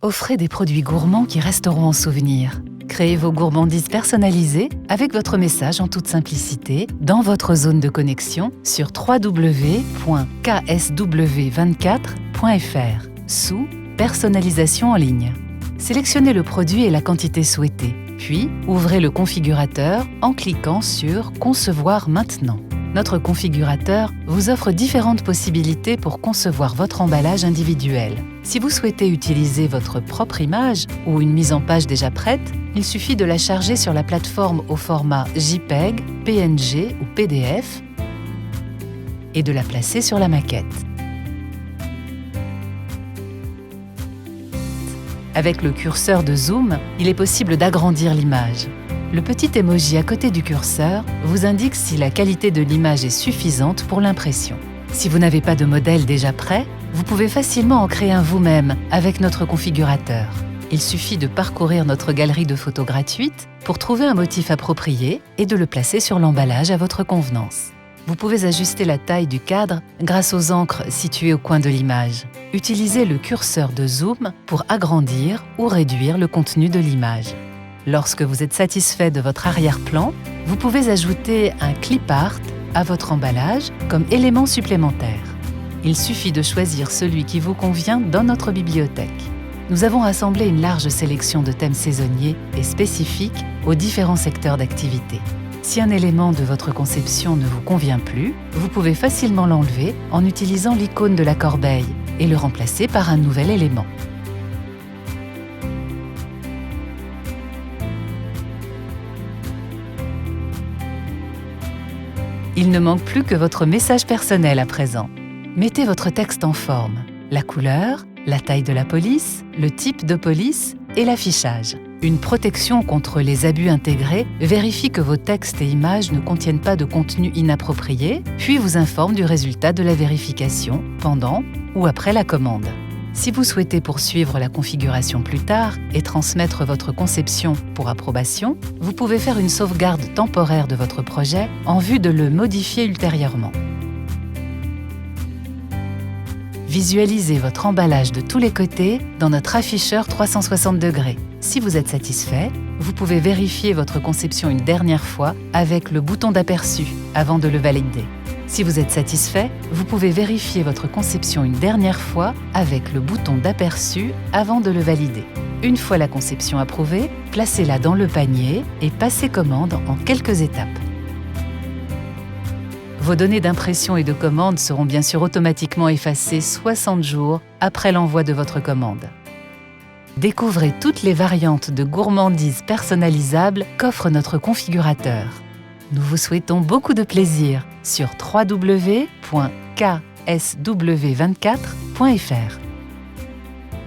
Offrez des produits gourmands qui resteront en souvenir. Créez vos gourmandises personnalisées avec votre message en toute simplicité dans votre zone de connexion sur www.ksw24.fr sous Personnalisation en ligne. Sélectionnez le produit et la quantité souhaitée, puis ouvrez le configurateur en cliquant sur Concevoir maintenant. Notre configurateur vous offre différentes possibilités pour concevoir votre emballage individuel. Si vous souhaitez utiliser votre propre image ou une mise en page déjà prête, il suffit de la charger sur la plateforme au format JPEG, PNG ou PDF et de la placer sur la maquette. Avec le curseur de zoom, il est possible d'agrandir l'image. Le petit emoji à côté du curseur vous indique si la qualité de l'image est suffisante pour l'impression. Si vous n'avez pas de modèle déjà prêt, vous pouvez facilement en créer un vous-même avec notre configurateur. Il suffit de parcourir notre galerie de photos gratuite pour trouver un motif approprié et de le placer sur l'emballage à votre convenance. Vous pouvez ajuster la taille du cadre grâce aux encres situées au coin de l'image. Utilisez le curseur de zoom pour agrandir ou réduire le contenu de l'image. Lorsque vous êtes satisfait de votre arrière-plan, vous pouvez ajouter un clip art à votre emballage comme élément supplémentaire. Il suffit de choisir celui qui vous convient dans notre bibliothèque. Nous avons rassemblé une large sélection de thèmes saisonniers et spécifiques aux différents secteurs d'activité. Si un élément de votre conception ne vous convient plus, vous pouvez facilement l'enlever en utilisant l'icône de la corbeille et le remplacer par un nouvel élément. Il ne manque plus que votre message personnel à présent. Mettez votre texte en forme, la couleur, la taille de la police, le type de police et l'affichage. Une protection contre les abus intégrés vérifie que vos textes et images ne contiennent pas de contenu inapproprié, puis vous informe du résultat de la vérification pendant ou après la commande. Si vous souhaitez poursuivre la configuration plus tard et transmettre votre conception pour approbation, vous pouvez faire une sauvegarde temporaire de votre projet en vue de le modifier ultérieurement. Visualisez votre emballage de tous les côtés dans notre afficheur 360 degrés. Si vous êtes satisfait, vous pouvez vérifier votre conception une dernière fois avec le bouton d'aperçu avant de le valider. Si vous êtes satisfait, vous pouvez vérifier votre conception une dernière fois avec le bouton d'aperçu avant de le valider. Une fois la conception approuvée, placez-la dans le panier et passez commande en quelques étapes. Vos données d'impression et de commande seront bien sûr automatiquement effacées 60 jours après l'envoi de votre commande. Découvrez toutes les variantes de gourmandises personnalisables qu'offre notre configurateur. Nous vous souhaitons beaucoup de plaisir sur www.ksw24.fr.